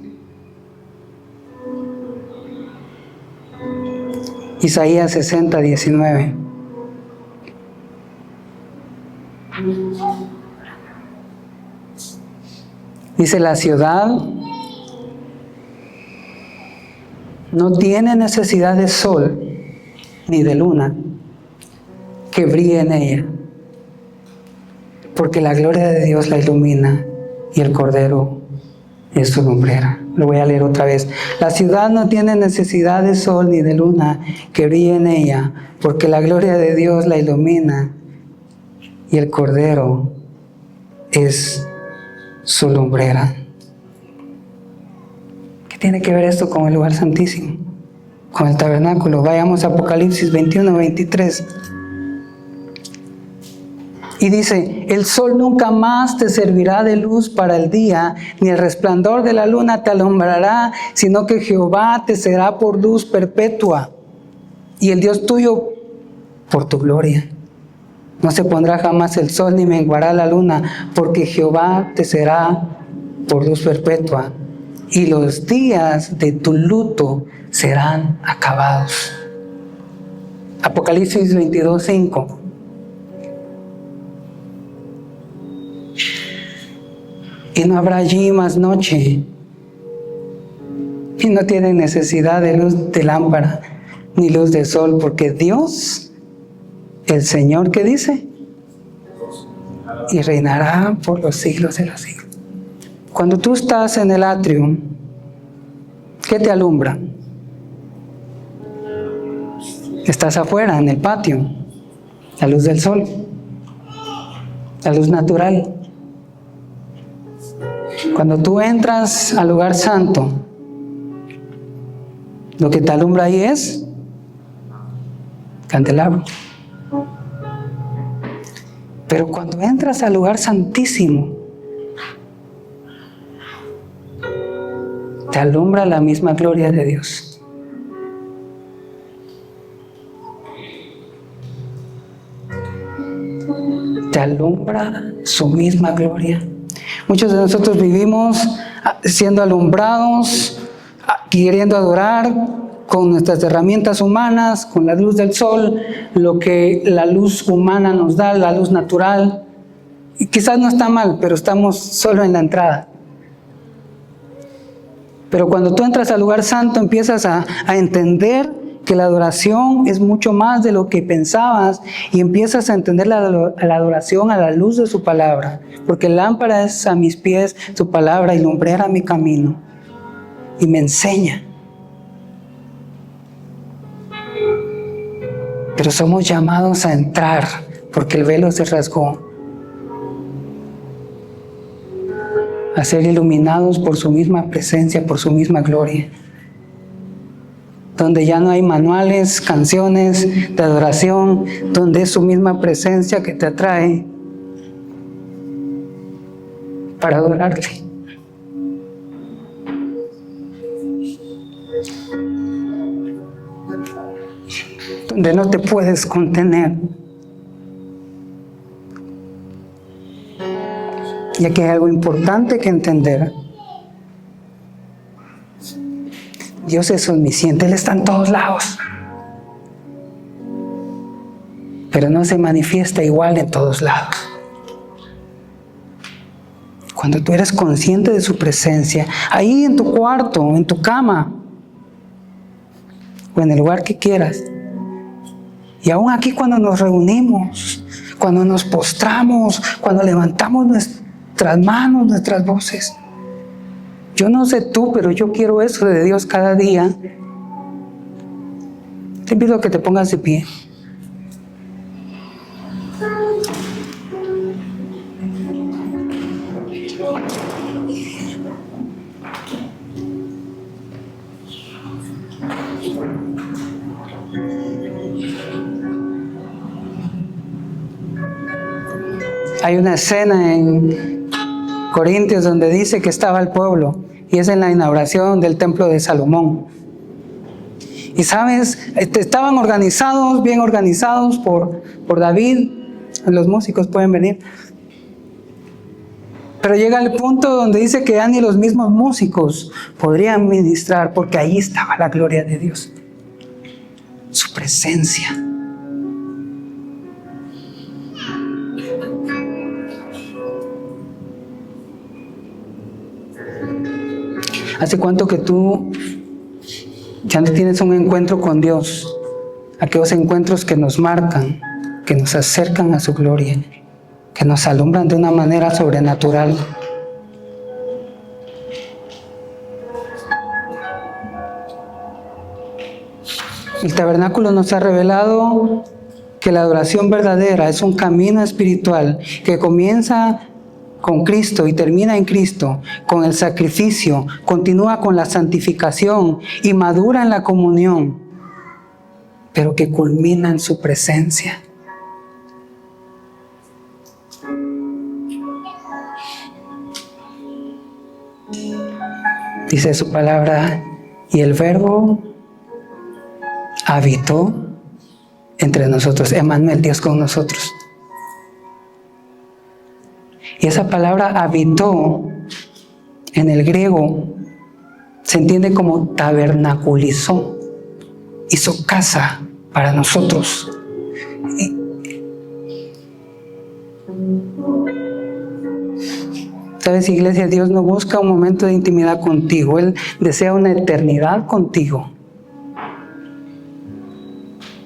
Isaías 60:19. Dice, la ciudad no tiene necesidad de sol ni de luna que brille en ella, porque la gloria de Dios la ilumina y el Cordero es su lumbrera. Lo voy a leer otra vez. La ciudad no tiene necesidad de sol ni de luna que brille en ella, porque la gloria de Dios la ilumina y el Cordero es su lumbrera. ¿Qué tiene que ver esto con el lugar santísimo? Con el tabernáculo. Vayamos a Apocalipsis 21, 23. Y dice: el sol nunca más te servirá de luz para el día, ni el resplandor de la luna te alumbrará, sino que Jehová te será por luz perpetua, y el Dios tuyo por tu gloria. No se pondrá jamás el sol, ni menguará la luna, porque Jehová te será por luz perpetua, y los días de tu luto serán acabados. Apocalipsis 22, 5. Y no habrá allí más noche, y no tienen necesidad de luz de lámpara, ni luz de sol, porque Dios, el Señor, ¿qué dice? Y reinará por los siglos de los siglos. Cuando tú estás en el atrio, ¿qué te alumbra? Estás afuera, en el patio, la luz del sol, la luz natural. Cuando tú entras al lugar santo, lo que te alumbra ahí es candelabro. Pero cuando entras al lugar santísimo, te alumbra la misma gloria de Dios. Te alumbra su misma gloria. Muchos de nosotros vivimos siendo alumbrados, queriendo adorar con nuestras herramientas humanas, con la luz del sol, lo que la luz humana nos da, la luz natural. Y quizás no está mal, pero estamos solo en la entrada. Pero cuando tú entras al lugar santo, empiezas a entender que la adoración es mucho más de lo que pensabas, y empiezas a entender la adoración a la luz de su palabra, porque lámpara es a mis pies su palabra y lumbrera mi camino, y me enseña. Pero somos llamados a entrar porque el velo se rasgó, a ser iluminados por su misma presencia, por su misma gloria, donde ya no hay manuales, canciones de adoración, donde es su misma presencia que te atrae para adorarle. Donde no te puedes contener. Y aquí hay algo importante que entender. Dios es omnisciente, Él está en todos lados, pero no se manifiesta igual en todos lados. Cuando tú eres consciente de su presencia, ahí en tu cuarto, en tu cama, o en el lugar que quieras, y aún aquí cuando nos reunimos, cuando nos postramos, cuando levantamos nuestras manos, nuestras voces. Yo no sé tú, pero yo quiero eso de Dios cada día. Te pido que te pongas de pie. Hay una escena en Corintios donde dice que estaba el pueblo, y es en la inauguración del templo de Salomón. Y sabes, estaban organizados, bien organizados por David. Los músicos pueden venir. Pero llega el punto donde dice que ya ni los mismos músicos podrían ministrar, porque ahí estaba la gloria de Dios, su presencia. ¿Hace cuánto que tú ya no tienes un encuentro con Dios? Aquellos encuentros que nos marcan, que nos acercan a su gloria, que nos alumbran de una manera sobrenatural. El tabernáculo nos ha revelado que la adoración verdadera es un camino espiritual que comienza con Cristo y termina en Cristo, con el sacrificio, continúa con la santificación y madura en la comunión, pero que culmina en su presencia. Dice su palabra, y el Verbo habitó entre nosotros, Emmanuel, Dios con nosotros. Y esa palabra habitó en el griego se entiende como tabernaculizó, hizo casa para nosotros. ¿Sabes, iglesia? Dios no busca un momento de intimidad contigo, Él desea una eternidad contigo.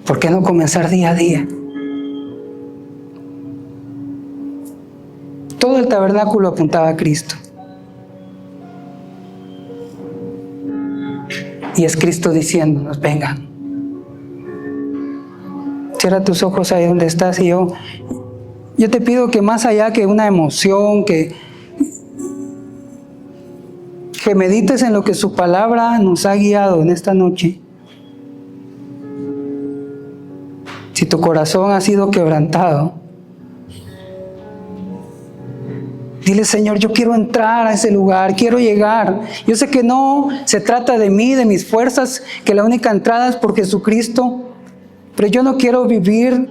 ¿Por qué no comenzar día a día? Todo el tabernáculo apuntaba a Cristo. Y es Cristo diciéndonos, vengan. Cierra tus ojos ahí donde estás y yo te pido que más allá que una emoción, que medites en lo que su palabra nos ha guiado en esta noche. Si tu corazón ha sido quebrantado, dile, Señor, yo quiero entrar a ese lugar, quiero llegar. Yo sé que no se trata de mí, de mis fuerzas, que la única entrada es por Jesucristo, pero yo no quiero vivir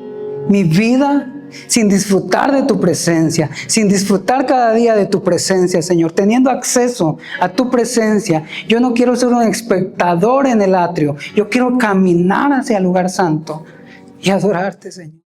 mi vida sin disfrutar de tu presencia, sin disfrutar cada día de tu presencia, Señor, teniendo acceso a tu presencia. Yo no quiero ser un espectador en el atrio, yo quiero caminar hacia el lugar santo y adorarte, Señor.